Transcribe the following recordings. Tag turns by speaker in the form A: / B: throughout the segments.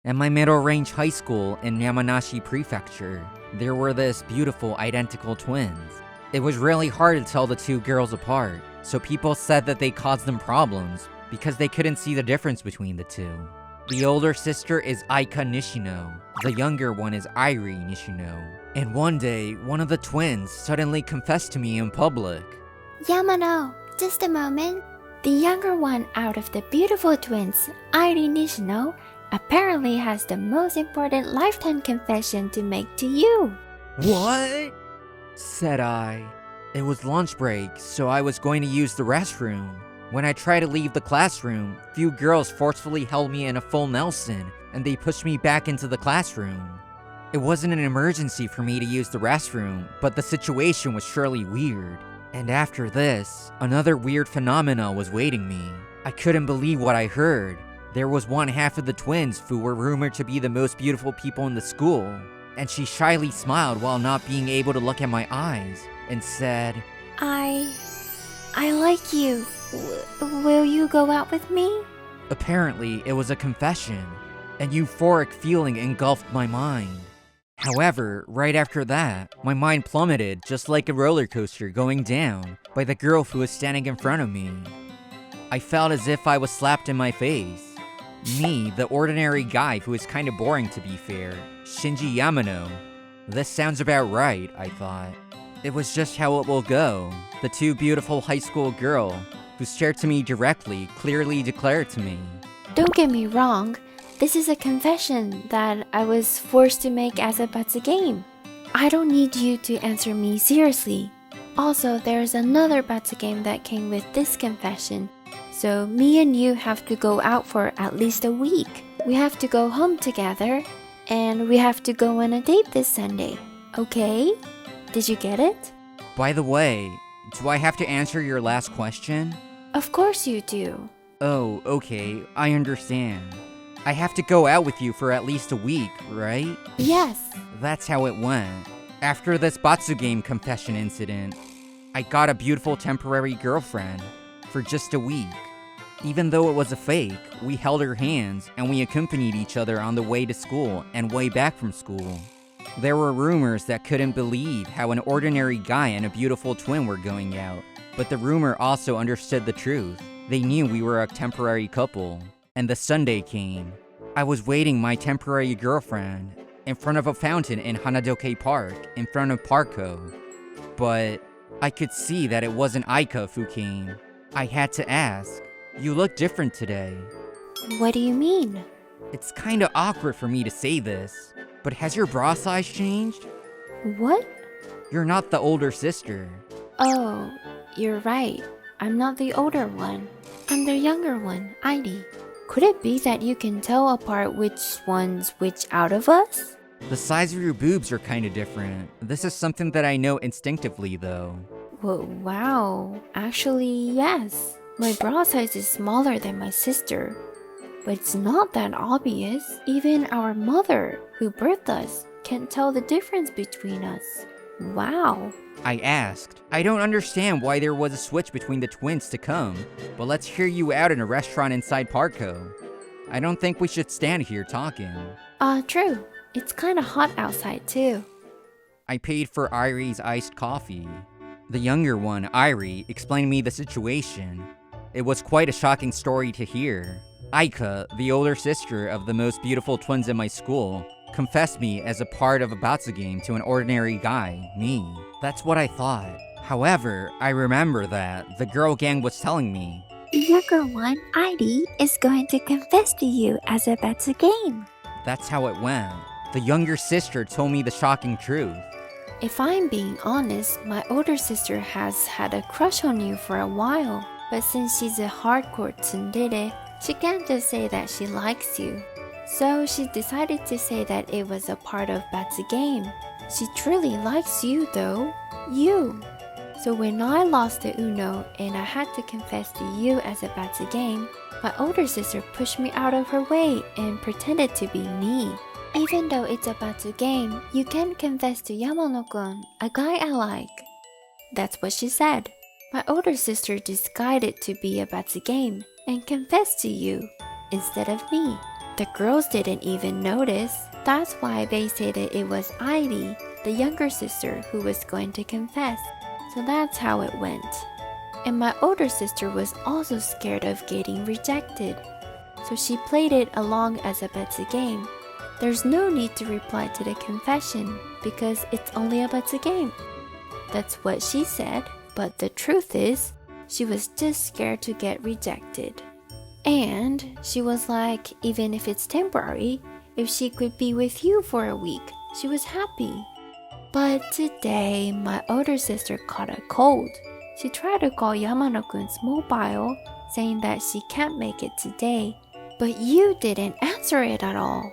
A: At my middle-range high school in Yamanashi Prefecture, there were this beautiful identical twins. It was really hard to tell the two girls apart, so people said that they caused them problems because they couldn't see the difference between the two. The older sister is Aika Nishino, the younger one is Airi Nishino. And one day, one of the twins suddenly confessed to me in public.
B: Yamano, just a moment. The younger one out of the beautiful twins, Airi Nishino, apparently has the most important lifetime confession to make to you.
A: What? Said I. It was lunch break, so I was going to use the restroom. When I tried to leave the classroom, few girls forcefully held me in a full Nelson, and they pushed me back into the classroom. It wasn't an emergency for me to use the restroom, but the situation was surely weird. And after this, another weird phenomena was waiting me. I couldn't believe what I heard. There was one half of the twins who were rumored to be the most beautiful people in the school, and she shyly smiled while not being able to look at my eyes, and said,
B: I like you. Will you go out with me?
A: Apparently, it was a confession. An euphoric feeling engulfed my mind. However, right after that, my mind plummeted just like a roller coaster going down by the girl who was standing in front of me. I felt as if I was slapped in my face. Me, the ordinary guy who is kinda boring to be fair, Shinji Yamano. This sounds about right, I thought. It was just how it will go. The two beautiful high school girls who stared to me directly clearly declared to me.
B: Don't get me wrong. This is a confession that I was forced to make as a Batsu game. I don't need you to answer me seriously. Also, there's another Batsu game that came with this confession. So me and you have to go out for at least a week. We have to go home together, and we have to go on a date this Sunday. Okay? Did you get it?
A: By the way, do I have to answer your last question?
B: Of course you do.
A: Oh, okay, I understand. I have to go out with you for at least a week, right?
B: Yes.
A: That's how it went. After this Batsu game confession incident, I got a beautiful temporary girlfriend for just a week. Even though it was a fake, we held her hands and we accompanied each other on the way to school and way back from school. There were rumors that couldn't believe how an ordinary guy and a beautiful twin were going out, but the rumor also understood the truth. They knew we were a temporary couple. And the Sunday came. I was waiting my temporary girlfriend in front of a fountain in Hanadoke Park, in front of Parko. But I could see that it wasn't Aika who came. I had to ask, you look different today.
B: What do you mean?
A: It's kinda awkward for me to say this, but has your bra size changed?
B: What?
A: You're not the older sister.
B: Oh, you're right. I'm not the older one. I'm the younger one, Airi. Could it be that you can tell apart which one's which out of us?
A: The size of your boobs are kinda different. This is something that I know instinctively though.
B: Well, wow. Actually, yes. My bra size is smaller than my sister. But it's not that obvious. Even our mother, who birthed us, can't tell the difference between us. Wow.
A: I asked. I don't understand why there was a switch between the twins to come, but let's hear you out in a restaurant inside Parko. I don't think we should stand here talking.
B: True. It's kinda hot outside too.
A: I paid for Airi's iced coffee. The younger one, Airi, explained me the situation. It was quite a shocking story to hear. Aika, the older sister of the most beautiful twins in my school, confessed me as a part of a Batsu game to an ordinary guy, me. That's what I thought. However, I remember that the girl gang was telling me,
B: The younger one, Airi, is going to confess to you as a Batsu game.
A: That's how it went. The younger sister told me the shocking truth.
B: If I'm being honest, my older sister has had a crush on you for a while. But since she's a hardcore tsundere, she can't just say that she likes you. So she decided to say that it was a part of Batsu game. She truly likes you though. You. So when I lost the Uno and I had to confess to you as a Batsu game, my older sister pushed me out of her way and pretended to be me. Even though it's a Batsu game, you can confess to Yamano-kun, a guy I like. That's what she said. My older sister disguised it to be a Batsu game and confessed to you instead of me. the girls didn't even notice. That's why they said that it was Ivy, the younger sister, who was going to confess. So that's how it went. And my older sister was also scared of getting rejected. So she played it along as a Betsy game. There's no need to reply to the confession because it's only a Betsy game. That's what she said, but the truth is, she was just scared to get rejected. And she was like, even if it's temporary, if she could be with you for a week, she was happy. But today, my older sister caught a cold. She tried to call Yamano-kun's mobile, saying that she can't make it today, but you didn't answer it at all.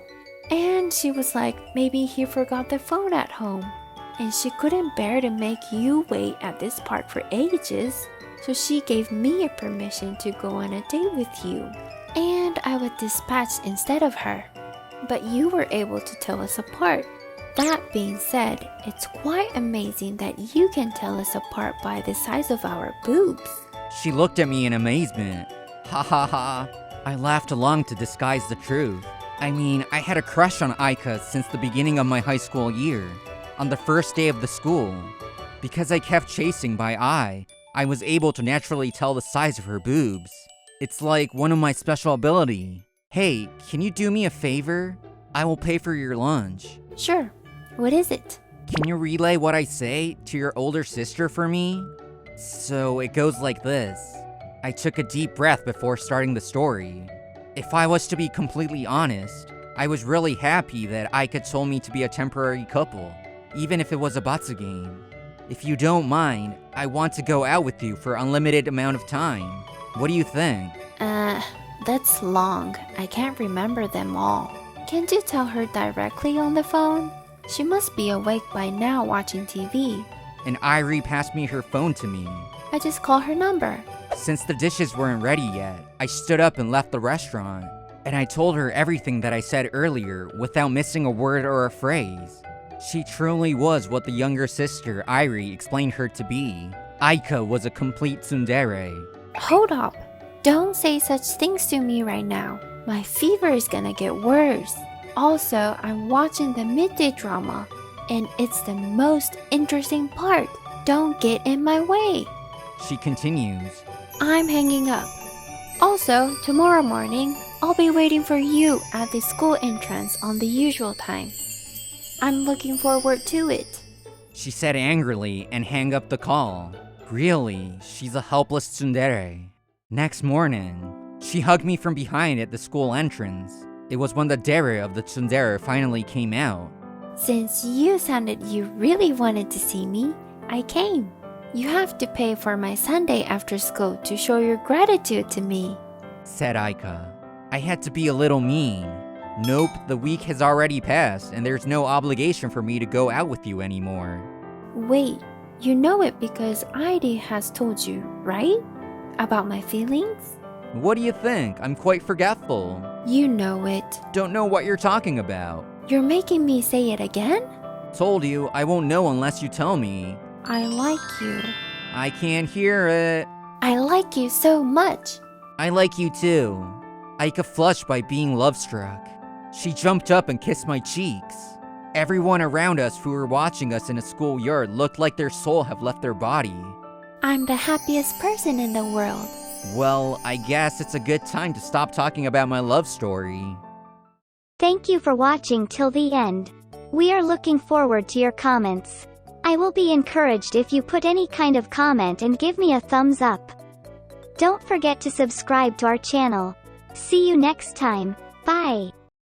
B: And she was like, maybe he forgot the phone at home. And she couldn't bear to make you wait at this park for ages, so she gave me a permission to go on a date with you. And I was dispatched instead of her. But you were able to tell us apart. That being said, it's quite amazing that you can tell us apart by the size of our boobs.
A: She looked at me in amazement. Ha ha ha. I laughed along to disguise the truth. I mean, I had a crush on Aika since the beginning of my high school year, on the first day of the school. Because I kept chasing by eye, I was able to naturally tell the size of her boobs. It's like one of my special ability. Hey, can you do me a favor? I will pay for your lunch.
B: Sure. What is it?
A: Can you relay what I say to your older sister for me? So it goes like this. I took a deep breath before starting the story. If I was to be completely honest, I was really happy that Aika told me to be a temporary couple, even if it was a Batsu game. If you don't mind, I want to go out with you for an unlimited amount of time. What do you think?
B: That's long. I can't remember them all. Can't you tell her directly on the phone? She must be awake by now watching TV.
A: And Irie passed me her phone to me.
B: I just call her number.
A: Since the dishes weren't ready yet, I stood up and left the restaurant. And I told her everything that I said earlier without missing a word or a phrase. She truly was what the younger sister, Irie, explained her to be. Aika was a complete tsundere.
B: Hold up. Don't say such things to me right now. My fever is gonna get worse. Also, I'm watching the midday drama, and it's the most interesting part. Don't get in my way.
A: She continues.
B: I'm hanging up. Also, tomorrow morning, I'll be waiting for you at the school entrance on the usual time. I'm looking forward to it.
A: She said angrily and hung up the call. Really, she's a helpless tsundere. Next morning, she hugged me from behind at the school entrance. It was when the dere of the tsundere finally came out.
B: Since you sounded you really wanted to see me, I came. You have to pay for my Sunday after school to show your gratitude to me,
A: said Aika. I had to be a little mean. Nope, the week has already passed and there's no obligation for me to go out with you anymore.
B: Wait, you know it because Heidi has told you, right? About my feelings?
A: What do you think? I'm quite forgetful.
B: You know it.
A: Don't know what you're talking about.
B: You're making me say it again?
A: Told you, I won't know unless you tell me.
B: I like you.
A: I can't hear it.
B: I like you so much.
A: I like you too. Aika flushed by being love-struck. She jumped up and kissed my cheeks. Everyone around us who were watching us in a schoolyard looked like their soul had left their body.
B: I'm the happiest person in the world.
A: Well, I guess it's a good time to stop talking about my love story.
C: Thank you for watching till the end. We are looking forward to your comments. I will be encouraged if you put any kind of comment and give me a thumbs up. Don't forget to subscribe to our channel. See you next time. Bye.